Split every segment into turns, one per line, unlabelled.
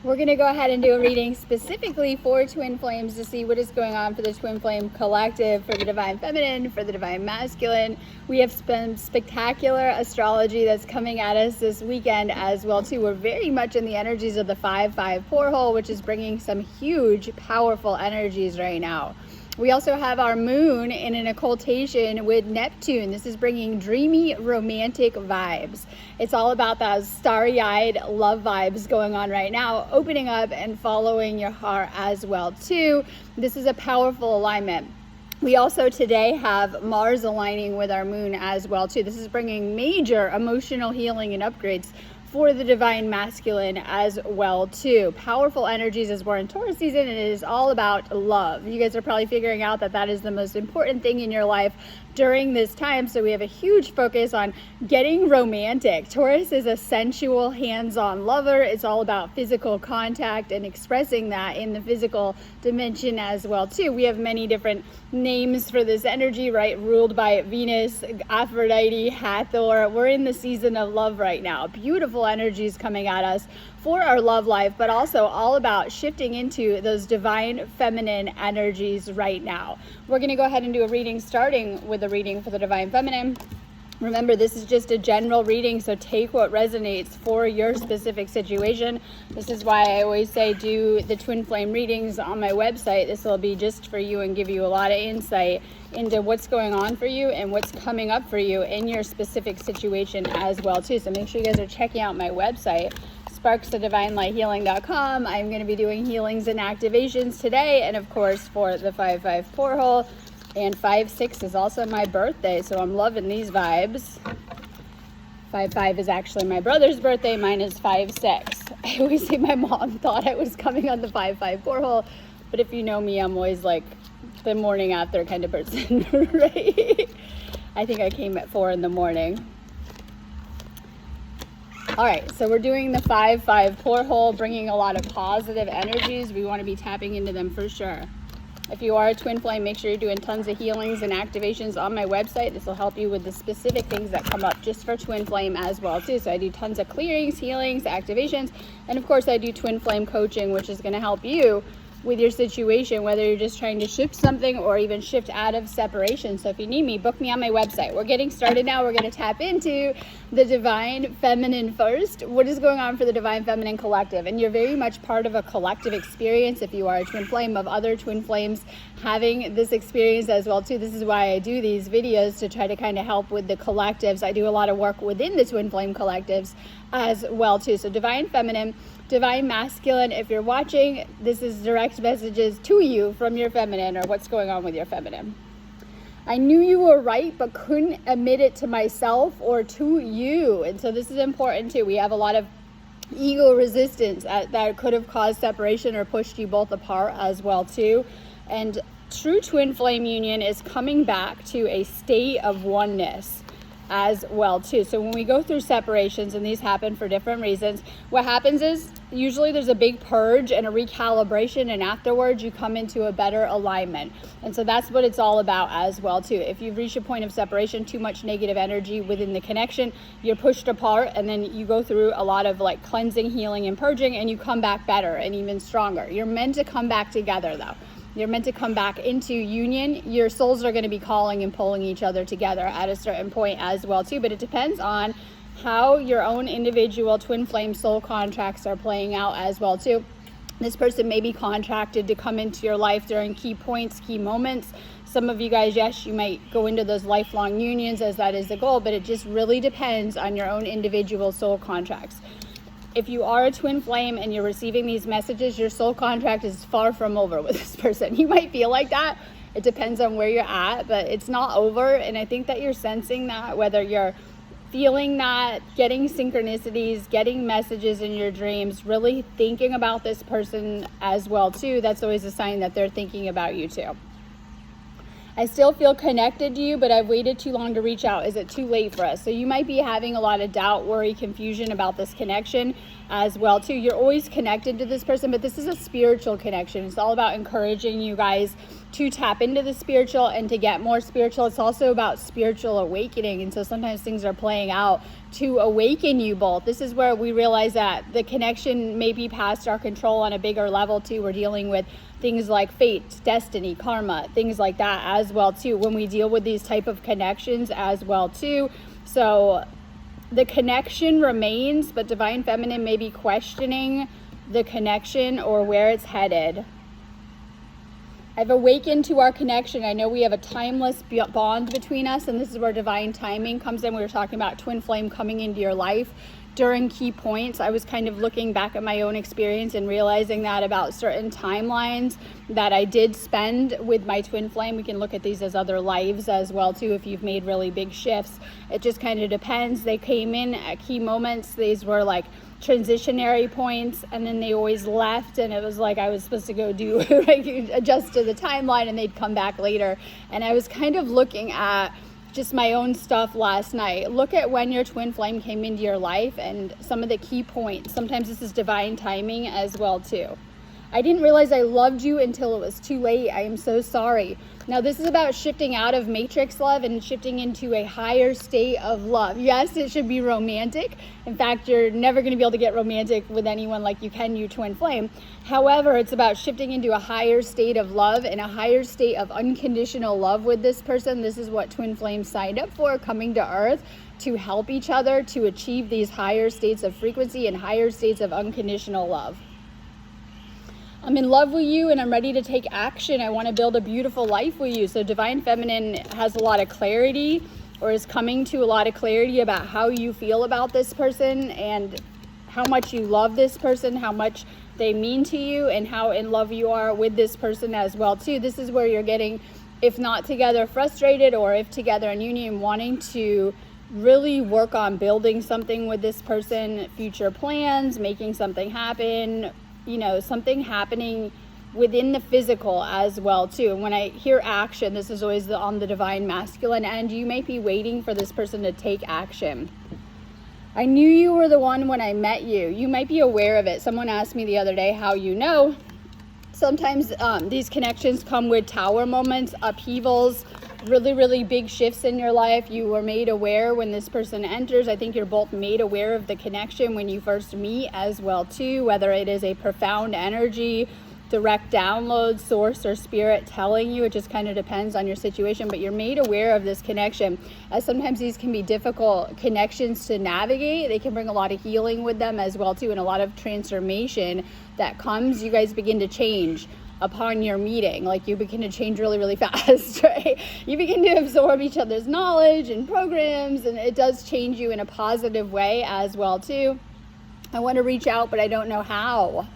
We're going to go ahead and do a reading specifically for twin flames to see what is going on for the twin flame collective, for the divine feminine, for the divine masculine. We have some spectacular astrology that's coming at us this weekend as well too. We're very much in the energies of the 5-5 portal, which is bringing some huge, powerful energies right now. We also have our moon in an occultation with Neptune. This is bringing dreamy, romantic vibes. It's all about those starry-eyed love vibes going on right now, opening up and following your heart as well too. This is a powerful alignment. We also today have Mars aligning with our moon as well too. This is bringing major emotional healing and upgrades for the divine masculine as well too. Powerful energies as we're in Taurus season, and it is all about love. You guys are probably figuring out that that is the most important thing in your life during this time, so we have a huge focus on getting romantic. Taurus is a sensual, hands-on lover. It's all about physical contact and expressing that in the physical dimension as well too. We have many different names for this energy, right? Ruled by Venus, Aphrodite, Hathor. We're in the season of love right now. Beautiful energies coming at us for our love life, but also all about shifting into those divine feminine energies right now. We're going to go ahead and do a reading, starting with a reading for the divine feminine. Remember, this is just a general reading, so take what resonates for your specific situation. This is why I always say do the twin flame readings on my website. This will be just for you and give you a lot of insight into what's going on for you and what's coming up for you in your specific situation as well too. So make sure you guys are checking out my website, sparksofdivinelighealing.com. I'm going to be doing healings and activations today, and of course for the 5-5 portal. And 5-6 is also my birthday, so I'm loving these vibes. 5-5 is actually my brother's birthday. Mine is 5-6. I always say my mom thought I was coming on the 5-5 portal, but if you know me, I'm always like the morning after kind of person, right? I think I came at 4 in the morning. All right, so we're doing the 5-5 portal, bringing a lot of positive energies. We want to be tapping into them for sure. If you are a twin flame, make sure you're doing tons of healings and activations on my website. This will help you with the specific things that come up just for twin flame as well too. So I do tons of clearings, healings, activations, and of course I do twin flame coaching, which is going to help you with your situation, whether you're just trying to shift something or even shift out of separation. So if you need me, book me on my website. We're getting started now. We're going to tap into the divine feminine first. What is going on for the divine feminine collective? And you're very much part of a collective experience if you are a twin flame, of other twin flames having this experience as well too. This is why I do these videos, to try to kind of help with the collectives. I do a lot of work within the twin flame collectives as well too. So divine feminine, divine masculine, if you're watching, this is direct messages to you from your feminine, or what's going on with your feminine. I knew you were right, but couldn't admit it to myself or to you. And so this is important too. We have a lot of ego resistance that could have caused separation or pushed you both apart as well too. And true twin flame union is coming back to a state of oneness as well too. So when we go through separations, and these happen for different reasons, what happens is usually there's a big purge and a recalibration, and afterwards you come into a better alignment. And so that's what it's all about as well too. If you've reached a point of separation, too much negative energy within the connection, you're pushed apart, and then you go through a lot of like cleansing, healing, and purging, and you come back better and even stronger. You're meant to come back together though. You're meant to come back into union. Your souls are going to be calling and pulling each other together at a certain point as well too, but it depends on how your own individual twin flame soul contracts are playing out as well too. This person may be contracted to come into your life during key points, key moments. Some of you guys, yes, you might go into those lifelong unions as that is the goal, but it just really depends on your own individual soul contracts. If you are a twin flame and you're receiving these messages, your soul contract is far from over with this person. You might feel like that. It depends on where you're at, but it's not over. And I think that you're sensing that, whether you're feeling that, getting synchronicities, getting messages in your dreams, really thinking about this person as well too. That's always a sign that they're thinking about you too. I still feel connected to you, but I've waited too long to reach out. Is it too late for us? So you might be having a lot of doubt, worry, confusion about this connection as well too. You're always connected to this person, but this is a spiritual connection. It's all about encouraging you guys to tap into the spiritual and to get more spiritual. It's also about spiritual awakening. And so sometimes things are playing out to awaken you both. This is where we realize that the connection may be past our control on a bigger level too. We're dealing with things like fate, destiny, karma, things like that as well too, when we deal with these type of connections as well too. So the connection remains, but Divine Feminine may be questioning the connection or where it's headed. I've awakened to our connection. I know we have a timeless bond between us, and this is where divine timing comes in. We were talking about twin flame coming into your life during key points. I was kind of looking back at my own experience and realizing that about certain timelines that I did spend with my twin flame. We can look at these as other lives as well too if you've made really big shifts. It just kind of depends. They came in at key moments. These were like transitionary points, and then they always left, and it was like I was supposed to go do like adjust to the timeline, and they'd come back later. And I was kind of looking at just my own stuff last night. Look at when your twin flame came into your life and some of the key points. Sometimes this is divine timing as well too. I didn't realize I loved you until it was too late. I am so sorry. Now this is about shifting out of matrix love and shifting into a higher state of love. Yes, it should be romantic. In fact, you're never going to be able to get romantic with anyone like you can your twin flame. However, it's about shifting into a higher state of love and a higher state of unconditional love with this person. This is what twin flames signed up for, coming to earth to help each other to achieve these higher states of frequency and higher states of unconditional love. I'm in love with you and I'm ready to take action. I want to build a beautiful life with you. So Divine Feminine has a lot of clarity, or is coming to a lot of clarity about how you feel about this person and how much you love this person, how much they mean to you, and how in love you are with this person as well too. This is where you're getting, if not together, frustrated, or if together in union, wanting to really work on building something with this person, future plans, making something happen, you know, something happening within the physical as well too. And when I hear action, this is always on the divine masculine end. You may be waiting for this person to take action. I knew you were the one when I met you. You might be aware of it. Someone asked me the other day how you know. Sometimes these connections come with tower moments, upheavals, really big shifts in your life. You were made aware when this person enters. I think you're both made aware of the connection when you first meet as well too, whether it is a profound energy, direct download, source, or spirit telling you. It just kind of depends on your situation, but you're made aware of this connection, as sometimes these can be difficult connections to navigate. They can bring a lot of healing with them as well too, and a lot of transformation that comes. You guys begin to change upon your meeting. Like, you begin to change really fast, right? You begin to absorb each other's knowledge and programs, and it does change you in a positive way as well too. I want to reach out, but I don't know how.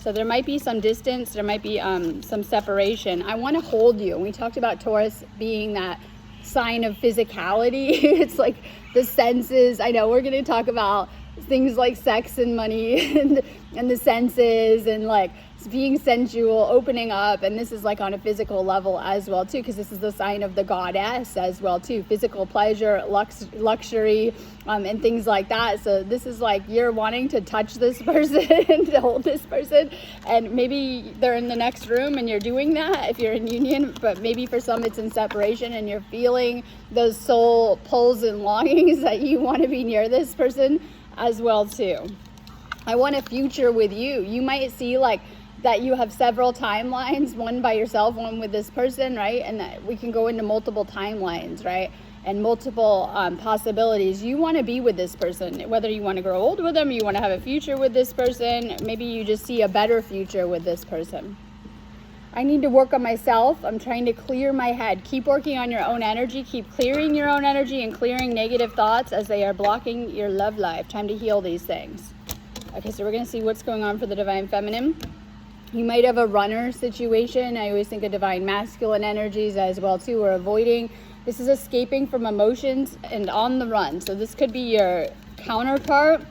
So there might be some distance, there might be some separation. I want to hold you. We talked about Taurus being that sign of physicality. It's like the senses. I know we're going to talk about things like sex and money and the senses and like being sensual, opening up, and this is like on a physical level as well too, because this is the sign of the goddess as well too, physical pleasure, luxury, and things like that. So this is like you're wanting to touch this person to hold this person, and maybe they're in the next room and you're doing that if you're in union, but maybe for some it's in separation and you're feeling those soul pulls and longings that you want to be near this person as well too. I want a future with you. You might see like that you have several timelines, one by yourself, one with this person, right? And that we can go into multiple timelines, right? And multiple possibilities. You want to be with this person, whether you want to grow old with them, you want to have a future with this person, maybe you just see a better future with this person. I need to work on myself. I'm trying to clear my head. Keep working on your own energy. Keep clearing your own energy and clearing negative thoughts as they are blocking your love life. Time to heal these things. Okay, so we're going to see what's going on for the Divine Feminine. You might have a runner situation. I always think of divine masculine energies as well too. We're avoiding. This is escaping from emotions and on the run. So this could be your counterpart,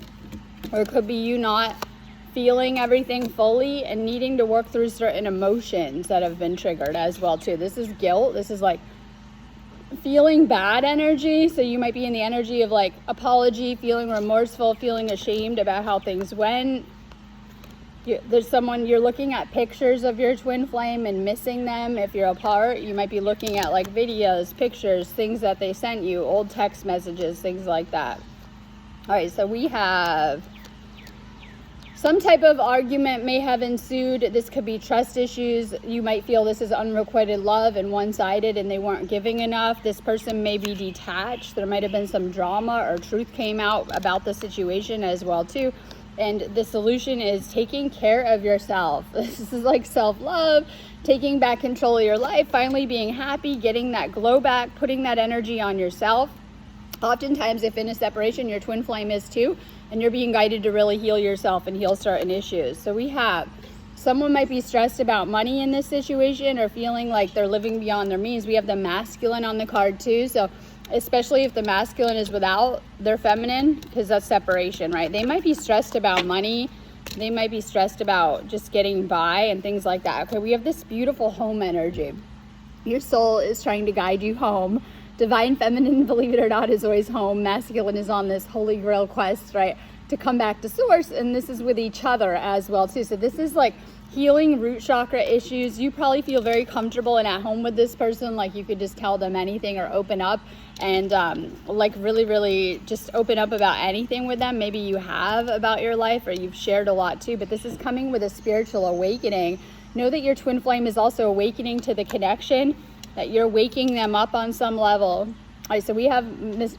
or it could be you not feeling everything fully and needing to work through certain emotions that have been triggered as well too. This is guilt. This is like feeling bad energy. So you might be in the energy of like apology, feeling remorseful, feeling ashamed about how things went. There's someone, you're looking at pictures of your twin flame and missing them. If you're apart, you might be looking at like videos, pictures, things that they sent you, old text messages, things like that. All right, so we have some type of argument may have ensued. This could be trust issues. You might feel this is unrequited love and one-sided and they weren't giving enough. This person may be detached. There might have been some drama or truth came out about the situation as well too. And the solution is taking care of yourself. This is like self-love, taking back control of your life, finally being happy, getting that glow back, putting that energy on yourself. Oftentimes, if in a separation, your twin flame is too, and you're being guided to really heal yourself and heal certain issues. So we have, someone might be stressed about money in this situation or feeling like they're living beyond their means. We have the masculine on the card too. So especially if the masculine is without their feminine, because that's separation, right? They might be stressed about money. They might be stressed about just getting by and things like that. Okay, we have this beautiful home energy. Your soul is trying to guide you home. Divine feminine, believe it or not, is always home. Masculine is on this holy grail quest, right, to come back to source, and this is with each other as well too. So this is like healing root chakra issues. You probably feel very comfortable and at home with this person, like you could just tell them anything or open up and like really just open up about anything with them. Maybe you have about your life or you've shared a lot too, but this is coming with a spiritual awakening. Know that your twin flame is also awakening to the connection, that you're waking them up on some level. All right, so we have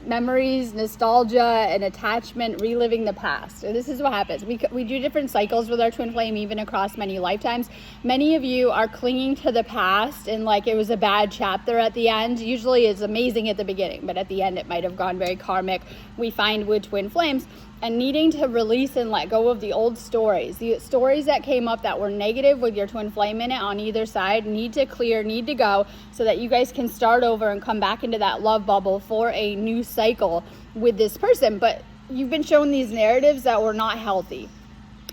memories, nostalgia, and attachment, reliving the past. So this is what happens. We do different cycles with our twin flame, even across many lifetimes. Many of you are clinging to the past and like it was a bad chapter at the end. Usually it's amazing at the beginning, but at the end it might have gone very karmic. We find with twin flames, and needing to release and let go of the old stories. The stories that came up that were negative with your twin flame in it on either side need to clear, need to go, so that you guys can start over and come back into that love bubble for a new cycle with this person. But you've been shown these narratives that were not healthy.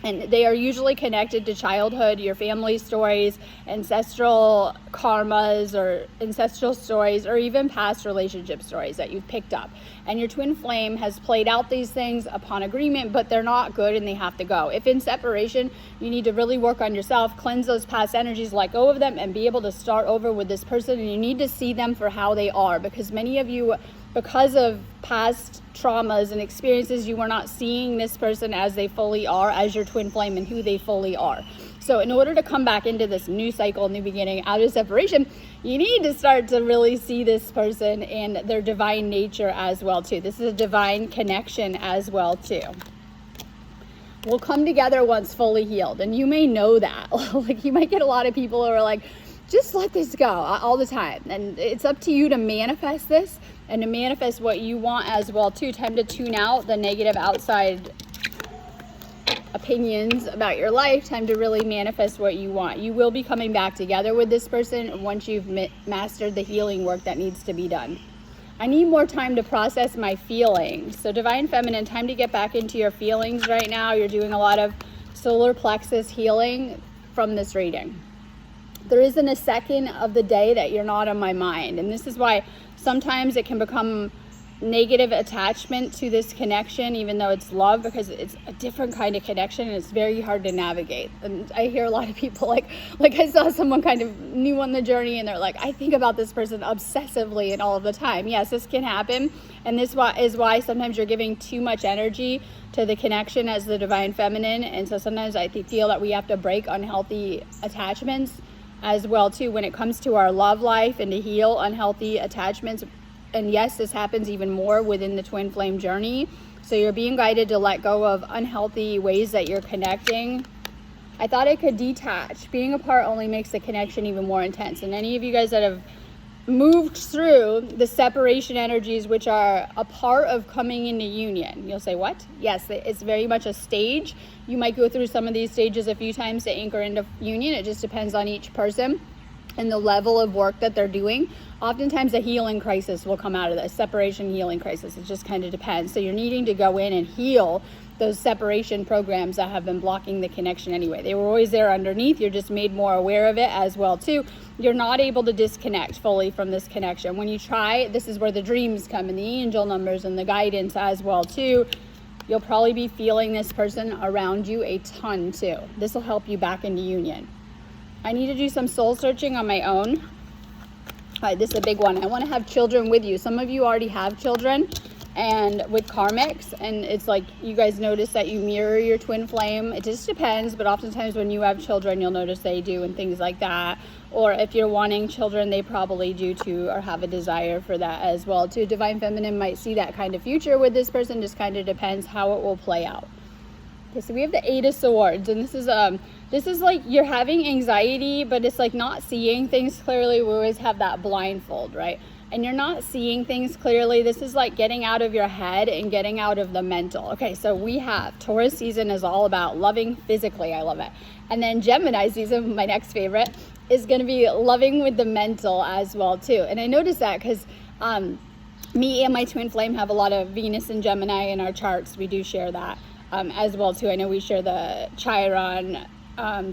And they are usually connected to childhood, your family stories, ancestral karmas or ancestral stories, or even past relationship stories that you've picked up. And your twin flame has played out these things upon agreement, but they're not good and they have to go. If in separation, you need to really work on yourself, cleanse those past energies, let go of them, and be able to start over with this person. And you need to see them for how they are, because many of you, because of past traumas and experiences, you are not seeing this person as they fully are, as your twin flame and who they fully are. So in order to come back into this new cycle, new beginning, out of separation, you need to start to really see this person and their divine nature as well too. This is a divine connection as well too. We'll come together once fully healed, and you may know that. Like you might get a lot of people who are like, just let this go all the time. And it's up to you to manifest this and to manifest what you want as well too. Time to tune out the negative outside opinions about your life. Time to really manifest what you want. You will be coming back together with this person once you've mastered the healing work that needs to be done. I need more time to process my feelings. So divine feminine, time to get back into your feelings right now. You're doing a lot of solar plexus healing from this reading. There isn't a second of the day that you're not on my mind. And this is why sometimes it can become negative attachment to this connection, even though it's love, because it's a different kind of connection and it's very hard to navigate. And I hear a lot of people like I saw someone kind of new on the journey and they're like, I think about this person obsessively and all of the time. Yes, this can happen. And this is why sometimes you're giving too much energy to the connection as the divine feminine. And so sometimes I feel that we have to break unhealthy attachments as well too when it comes to our love life, and to heal unhealthy attachments. And yes, this happens even more within the twin flame journey. So you're being guided to let go of unhealthy ways that you're connecting. I thought I could detach. Being apart only makes the connection even more intense. And any of you guys that have moved through the separation energies, which are a part of coming into union, you'll say, what? Yes, it's very much a stage. You might go through some of these stages a few times to anchor into union. It just depends on each person and the level of work that they're doing. Oftentimes a healing crisis will come out of this, separation healing crisis. It just kind of depends. So you're needing to go in and heal those separation programs that have been blocking the connection anyway. They were always there underneath. You're just made more aware of it as well too. You're not able to disconnect fully from this connection. When you try, this is where the dreams come and the angel numbers and the guidance as well too. You'll probably be feeling this person around you a ton too. This will help you back into union. I need to do some soul searching on my own. All right, this is a big one. I want to have children with you. Some of you already have children, and with karmics, and it's like you guys notice that you mirror your twin flame. It just depends, but oftentimes when you have children, you'll notice they do, and things like that. Or if you're wanting children, they probably do too, or have a desire for that as well too. Divine Feminine might see that kind of future with this person. Just kind of depends how it will play out. Okay, so we have the Eight of Swords, and this is like you're having anxiety, but it's like not seeing things clearly. We always have that blindfold, right? And you're not seeing things clearly. This is like getting out of your head and getting out of the mental. Okay, so we have Taurus season is all about loving physically. I love it. And then Gemini season, my next favorite, is going to be loving with the mental as well too. And I noticed that because me and my twin flame have a lot of Venus and Gemini in our charts. We do share that as well too. I know we share the Chiron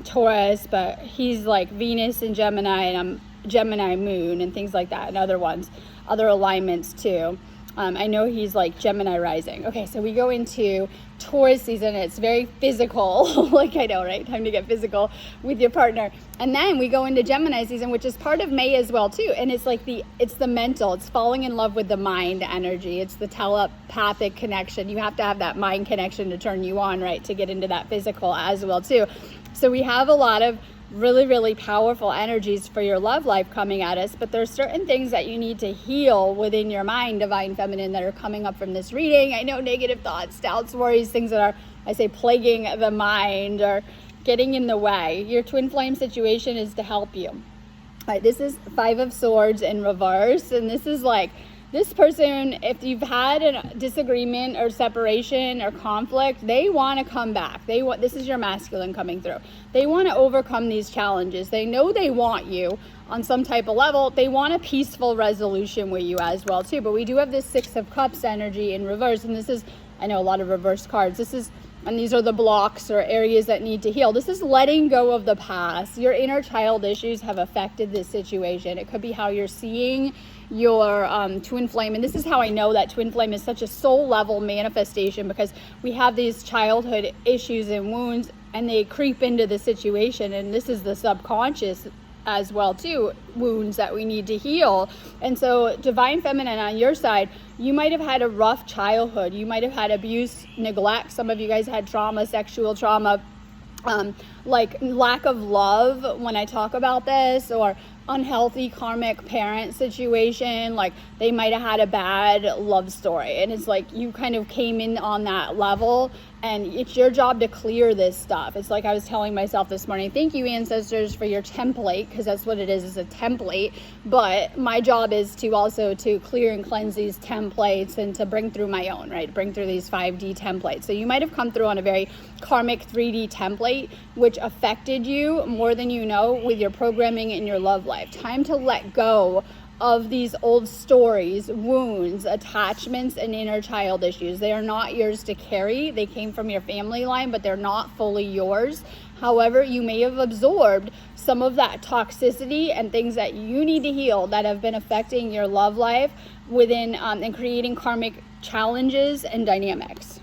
Taurus, but he's like Venus and Gemini, and I'm Gemini moon and things like that, and other alignments too. I know he's like Gemini rising. Okay, so we go into Taurus season. It's very physical. Like, I know, right? Time to get physical with your partner. And then we go into Gemini season, which is part of May as well too. And it's like it's the mental, it's falling in love with the mind energy. It's the telepathic connection. You have to have that mind connection to turn you on, right? To get into that physical as well too. So we have a lot of really powerful energies for your love life coming at us, but there's certain things that you need to heal within your mind, Divine Feminine, that are coming up from this reading. I know negative thoughts, doubts, worries, things that are, I say, plaguing the mind or getting in the way. Your twin flame situation is to help you. All right, this is Five of Swords in reverse, and this is like this person, if you've had a disagreement or separation or conflict, they want to come back. This is your masculine coming through. They want to overcome these challenges. They know they want you on some type of level. They want a peaceful resolution with you as well too. But we do have this Six of Cups energy in reverse, and this is, I know, a lot of reverse cards. And these are the blocks or areas that need to heal. This is letting go of the past. Your inner child issues have affected this situation. It could be how you're seeing your twin flame, and this is how I know that twin flame is such a soul level manifestation, because we have these childhood issues and wounds, and they creep into the situation, and this is the subconscious as well too, wounds that we need to heal. And so Divine Feminine, on your side, you might have had a rough childhood. You might have had abuse, neglect. Some of you guys had trauma, sexual trauma, like lack of love when I talk about this, or unhealthy karmic parent situation. Like they might have had a bad love story, and it's like you kind of came in on that level, and it's your job to clear this stuff. It's like I was telling myself this morning, thank you ancestors for your template, because that's what it is a template. But my job is to also to clear and cleanse these templates and to bring through my own, right? Bring through these 5D templates. So you might have come through on a very karmic 3D template, which affected you more than you know with your programming in your love life. Time to let go of these old stories, wounds, attachments, and inner child issues. They are not yours to carry. They came from your family line, but they're not fully yours. However, you may have absorbed some of that toxicity and things that you need to heal that have been affecting your love life within and creating karmic challenges and dynamics.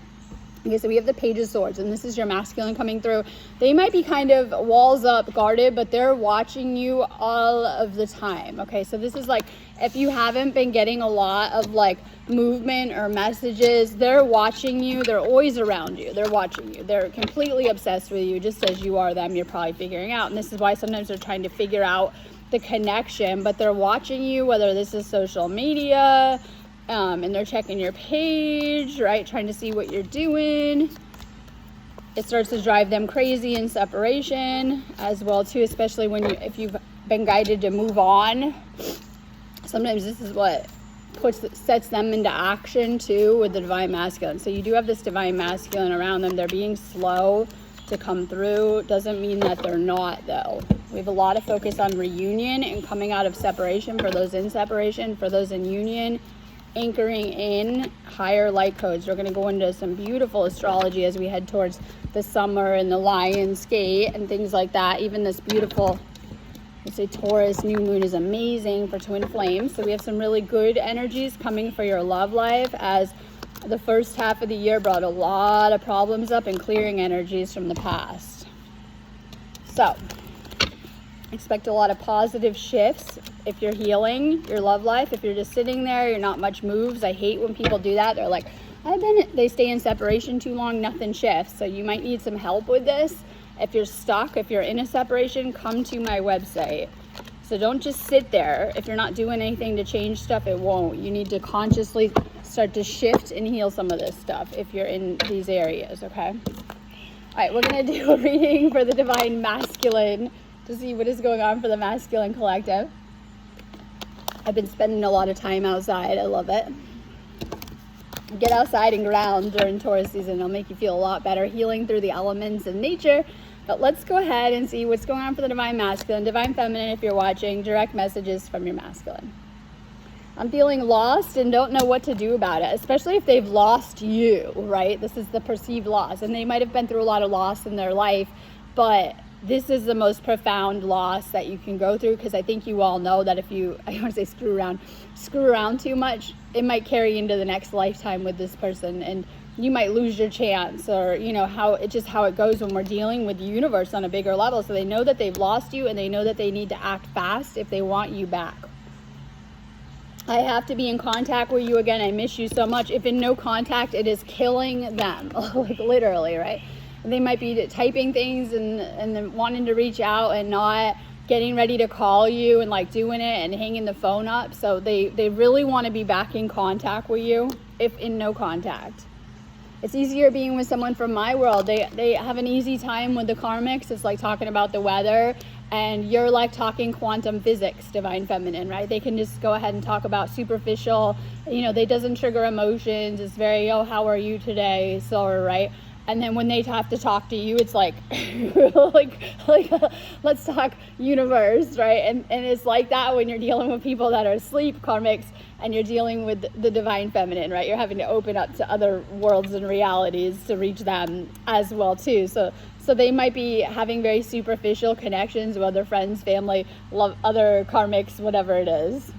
Okay, so we have the Page of Swords, and this is your masculine coming through. They might be kind of walls up, guarded, but they're watching you all of the time. Okay, so this is like, if you haven't been getting a lot of like movement or messages, they're watching you. They're always around you. They're watching you. They're completely obsessed with you, just as you are them. You're probably figuring out, and this is why sometimes they're trying to figure out the connection, but they're watching you, whether this is social media, and they're checking your page, right? Trying to see what you're doing. It starts to drive them crazy in separation as well too, especially if you've been guided to move on. Sometimes this is what sets them into action too with the Divine Masculine. So you do have this Divine Masculine around them. They're being slow to come through. Doesn't mean that they're not though. We have a lot of focus on reunion and coming out of separation for those in separation, for those in union. Anchoring in higher light codes. We're going to go into some beautiful astrology as we head towards the summer and the Lion's Gate and things like that. Even this beautiful, let's say, Taurus new moon is amazing for twin flames. So we have some really good energies coming for your love life, as the first half of the year brought a lot of problems up and clearing energies from the past. So Expect a lot of positive shifts if you're healing your love life. If you're just sitting there, you're not much moves. I hate when people do that. They're like, they stay in separation too long, nothing shifts. So you might need some help with this. If you're stuck, if you're in a separation, come to my website. So don't just sit there. If you're not doing anything to change stuff, it won't. You need to consciously start to shift and heal some of this stuff if you're in these areas, okay? All right, we're gonna do a reading for the Divine Masculine to see what is going on for the masculine collective. I've been spending a lot of time outside. I love it. Get outside and ground during Taurus season. It'll make you feel a lot better, healing through the elements and nature. But let's go ahead and see what's going on for the Divine Masculine. Divine Feminine, if you're watching, direct messages from your masculine. I'm feeling lost and don't know what to do about it, especially if they've lost you, right? This is the perceived loss. And they might have been through a lot of loss in their life, but this is the most profound loss that you can go through, because I think you all know that if you, I don't want to say screw around too much, it might carry into the next lifetime with this person, and you might lose your chance, or you know how it goes when we're dealing with the universe on a bigger level. So they know that they've lost you, and they know that they need to act fast if they want you back. I have to be in contact with you again. I miss you so much. If in no contact, it is killing them, like literally, right? They might be typing things and then wanting to reach out and not getting ready to call you and like doing it and hanging the phone up. So they really want to be back in contact with you if in no contact. It's easier being with someone from my world. They have an easy time with the karmics. It's like talking about the weather, and you're like talking quantum physics, Divine Feminine, right? They can just go ahead and talk about superficial, they doesn't trigger emotions. It's very, oh, how are you today? So, right? And then when they have to talk to you, it's like, let's talk universe, right? And it's like that when you're dealing with people that are asleep, karmics, and you're dealing with the Divine Feminine, right? You're having to open up to other worlds and realities to reach them as well, too. So they might be having very superficial connections with other friends, family, love, other karmics, whatever it is.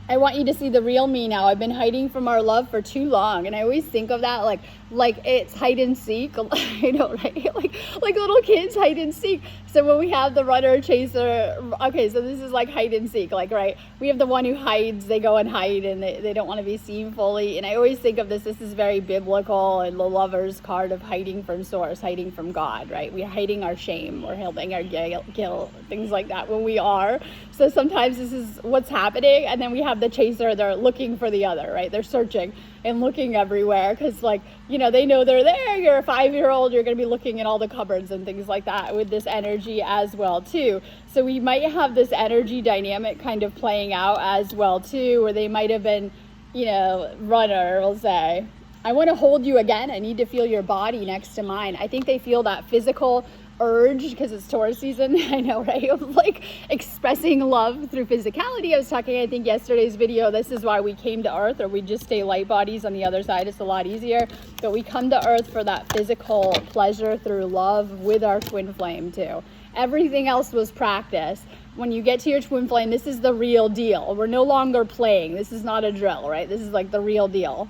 I want you to see the real me now. I've been hiding from our love for too long. And I always think of that like it's hide and seek. I know, right? Like little kids hide and seek. So when we have the runner, chaser, okay, so this is like hide and seek, like, right? We have the one who hides, they go and hide, and they don't want to be seen fully. And I always think of this is very biblical, and the Lover's card of hiding from source, hiding from God, right? We're hiding our shame, we're hiding our guilt, things like that when we are. So sometimes this is what's happening, and then we have the chaser, they're looking for the other, right? They're searching and looking everywhere, because they know they're there. You're a 5-year-old, you're going to be looking in all the cupboards and things like that with this energy as well too. So we might have this energy dynamic kind of playing out as well too, where they might have been, runner, we'll say, I want to hold you again, I need to feel your body next to mine. I think they feel that physical urge because it's Taurus season. I know, right? Of like expressing love through physicality. I was talking, I think, yesterday's video, this is why we came to Earth, or we just stay light bodies on the other side. It's a lot easier. But we come to Earth for that physical pleasure through love with our twin flame too. Everything else was practice. When you get to your twin flame, this is the real deal. We're no longer playing. This is not a drill, right? This is like the real deal.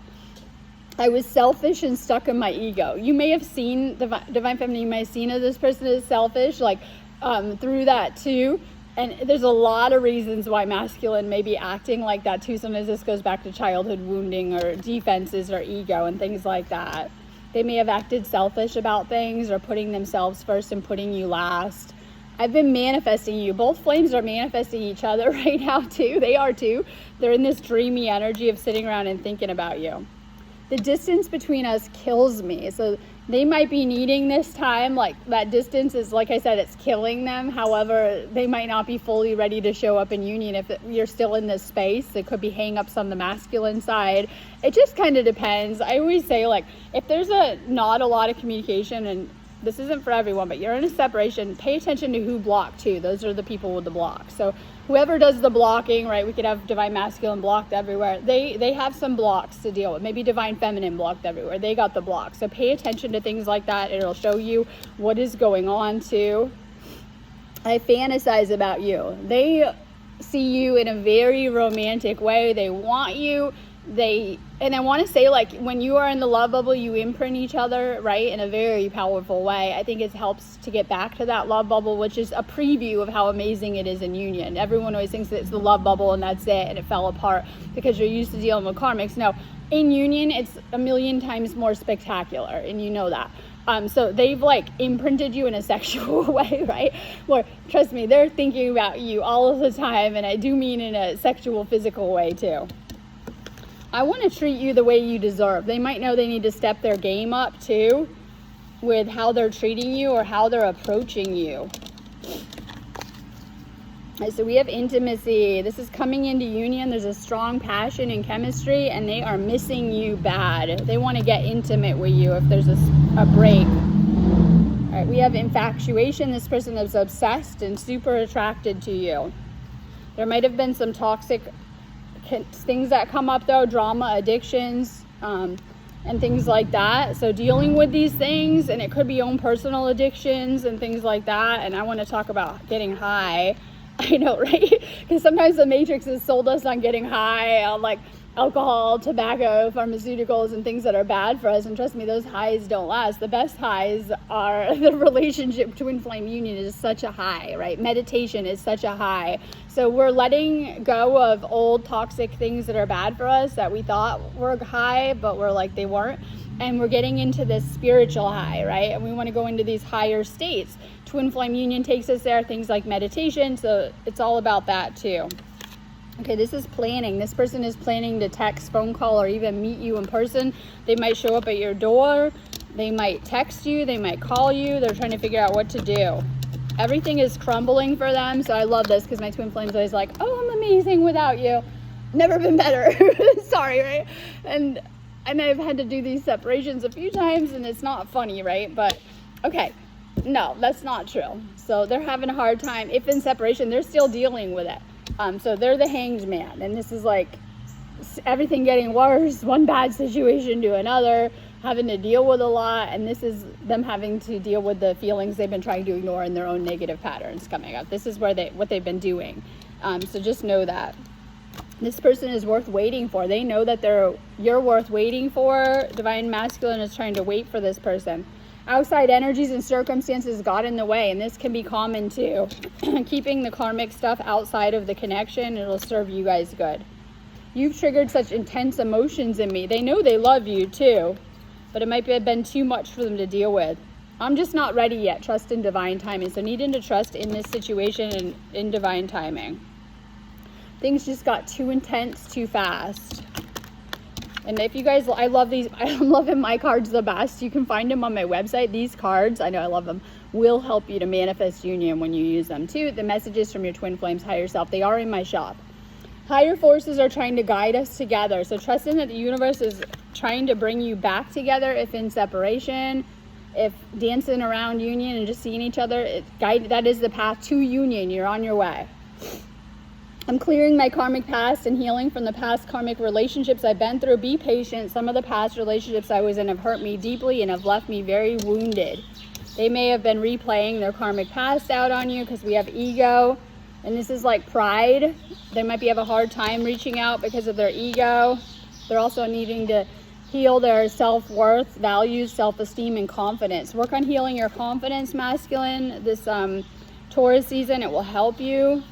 I was selfish and stuck in my ego. You may have seen Divine Feminine, you may have seen this person is selfish, through that too. And there's a lot of reasons why masculine may be acting like that too. Sometimes this goes back to childhood wounding or defenses or ego and things like that. They may have acted selfish about things or putting themselves first and putting you last. I've been manifesting you. Both flames are manifesting each other right now too. They are too. They're in this dreamy energy of sitting around and thinking about you. The distance between us kills me. So they might be needing this time. Like that distance is, like I said, it's killing them. However, they might not be fully ready to show up in union if you're still in this space. It could be hang-ups on the masculine side. It just kind of depends. I always say, if there's not a lot of communication, and this isn't for everyone, but you're in a separation, pay attention to who blocked too. Those are the people with the block. So whoever does the blocking, right? We could have Divine Masculine blocked everywhere. They have some blocks to deal with. Maybe Divine Feminine blocked everywhere. They got the block. So pay attention to things like that. It'll show you what is going on too. I fantasize about you. They see you in a very romantic way. They want you. and I want to say, like, when you are in the love bubble, you imprint each other, right, in a very powerful way. I think it helps to get back to that love bubble, which is a preview of how amazing it is in union. Everyone always thinks that it's the love bubble and that's it, and it fell apart because you're used to dealing with karmics. No, in union, it's a million times more spectacular, and you know that. So they've like imprinted you in a sexual way, right? Where, trust me, they're thinking about you all of the time, and I do mean in a sexual, physical way too. I want to treat you the way you deserve. They might know they need to step their game up too with how they're treating you or how they're approaching you. So we have intimacy. This is coming into union. There's a strong passion and chemistry, and they are missing you bad. They want to get intimate with you if there's a break. All right, we have infatuation. This person is obsessed and super attracted to you. There might have been some toxic things that come up though, drama, addictions, and things like that. So dealing with these things, and it could be own personal addictions and things like that. And I want to talk about getting high. I know, right? Because sometimes the Matrix has sold us on getting high, on like alcohol, tobacco, pharmaceuticals, and things that are bad for us. And trust me, those highs don't last. The best highs are the relationship. Twin flame union is such a high, right? Meditation is such a high. So we're letting go of old toxic things that are bad for us that we thought were high, but we're like they weren't. And we're getting into this spiritual high, right? And we want to go into these higher states. Twin flame union takes us there, things like meditation. So it's all about that too. Okay, this is planning. This person is planning to text, phone call, or even meet you in person. They might show up at your door. They might text you. They might call you. They're trying to figure out what to do. Everything is crumbling for them. So I love this because my twin flame's always like, oh, I'm amazing without you. Never been better. Sorry, right? And I've had to do these separations a few times, and it's not funny, right? But okay, no, that's not true. So they're having a hard time. If in separation, they're still dealing with it. So they're the hanged man, and this is like everything getting worse, one bad situation to another, having to deal with a lot, and this is them having to deal with the feelings they've been trying to ignore and their own negative patterns coming up. This is where what they've been doing. So just know that. This person is worth waiting for. They know that you're worth waiting for. Divine Masculine is trying to wait for this person. Outside energies and circumstances got in the way, and this can be common too. Keeping the karmic stuff outside of the connection, it'll serve you guys good. You've triggered such intense emotions in me. They know they love you too, but it might have been too much for them to deal with. I'm just not ready yet. Trust in divine timing. So needing to trust in this situation and in divine timing. Things just got too intense too fast. And if you guys, I love these. I'm loving my cards the best. You can find them on my website. These cards, I know I love them, will help you to manifest union when you use them too. The messages from your twin flames higher self, they are in my shop. Higher forces are trying to guide us together. So trust in that the universe is trying to bring you back together if in separation, if dancing around union and just seeing each other. That is the path to union. You're on your way. I'm clearing my karmic past and healing from the past karmic relationships I've been through. Be patient. Some of the past relationships I was in have hurt me deeply and have left me very wounded. They may have been replaying their karmic past out on you because we have ego. And this is like pride. They might have a hard time reaching out because of their ego. They're also needing to heal their self-worth, values, self-esteem, and confidence. Work on healing your confidence, masculine. This Taurus season, it will help you.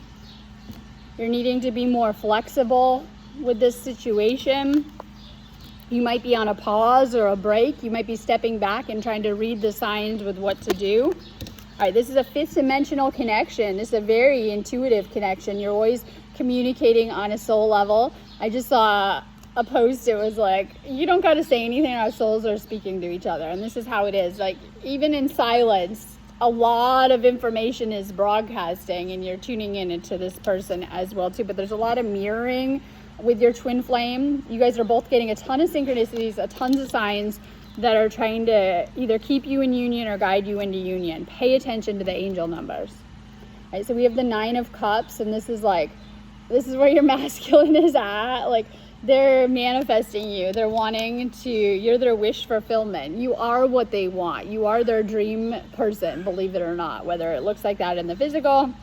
You're needing to be more flexible with this situation. You might be on a pause or a break. You might be stepping back and trying to read the signs with what to do. All right, this is a fifth dimensional connection. This is a very intuitive connection. You're always communicating on a soul level. I just saw a post. It was like, you don't got to say anything. Our souls are speaking to each other. And this is how it is. Like, even in silence, a lot of information is broadcasting, and you're tuning in into this person as well too. But there's a lot of mirroring with your twin flame. You guys are both getting a ton of synchronicities, a tons of signs that are trying to either keep you in union or guide you into union. Pay attention to the angel numbers. All right, so we have the 9 of Cups, and this is where your masculine is at. Like, they're manifesting you. They're wanting to, you're their wish fulfillment. You are what they want. You are their dream person, believe it or not, whether it looks like that in the physical. All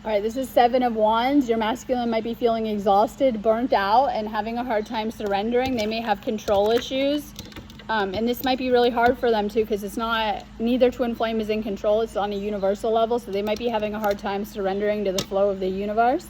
All right, this is Seven of Wands. Your masculine might be feeling exhausted, burnt out, and having a hard time surrendering. They may have control issues. And this might be really hard for them too, because it's not, neither twin flame is in control. It's on a universal level, so they might be having a hard time surrendering to the flow of the universe.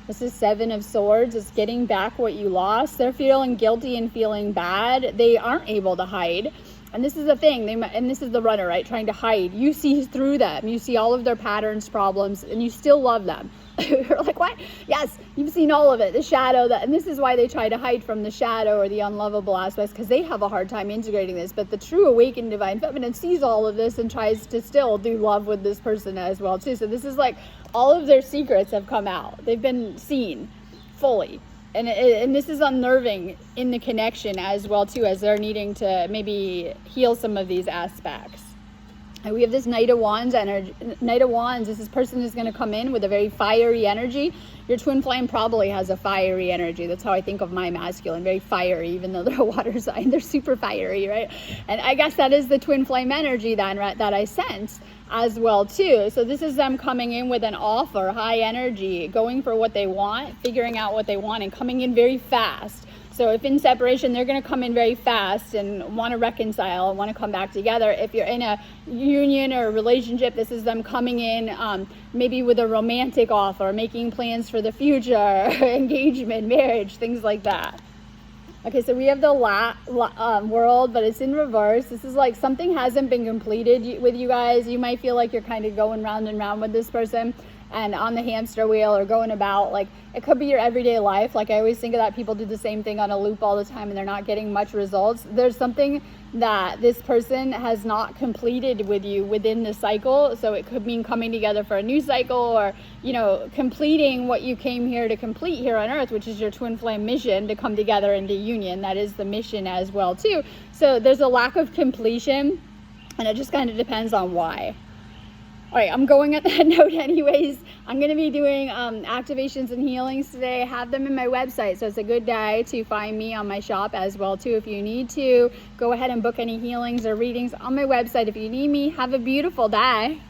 This is Seven of Swords. It's getting back what you lost. They're feeling guilty and feeling bad. They aren't able to hide. And this is the thing, and this is the runner, right? Trying to hide. You see through them. You see all of their patterns, problems, and you still love them. You're like, what? Yes, you've seen all of it, the shadow. And this is why they try to hide from the shadow or the unlovable aspects, because they have a hard time integrating this. But the true awakened divine feminine sees all of this and tries to still do love with this person as well, too. So this is like all of their secrets have come out. They've been seen fully. And this is unnerving in the connection as well, too, as they're needing to maybe heal some of these aspects. And we have this Knight of Wands energy. Knight of Wands, this person is going to come in with a very fiery energy. Your twin flame probably has a fiery energy. That's how I think of my masculine, very fiery, even though they're a water sign. They're super fiery, right? And I guess that is the twin flame energy then, right, that I sense as well too. So this is them coming in with an offer, high energy, going for what they want, figuring out what they want, and coming in very fast. So if in separation, they're going to come in very fast and want to reconcile and want to come back together. If you're in a union or a relationship, this is them coming in maybe with a romantic offer, making plans for the future, engagement, marriage, things like that. Okay, so we have the World, but it's in reverse. This is like something hasn't been completed with you guys. You might feel like you're kind of going round and round with this person and on the hamster wheel or going about, like it could be your everyday life. Like I always think of that people do the same thing on a loop all the time and they're not getting much results. There's something that this person has not completed with you within the cycle. So it could mean coming together for a new cycle or, you know, completing what you came here to complete here on earth, which is your twin flame mission to come together into union. That is the mission as well too. So there's a lack of completion and it just kind of depends on why. All right, I'm going at that note anyways. I'm going to be doing activations and healings today. I have them in my website, so it's a good day to find me on my shop as well too. If you need to, go ahead and book any healings or readings on my website. If you need me, have a beautiful day.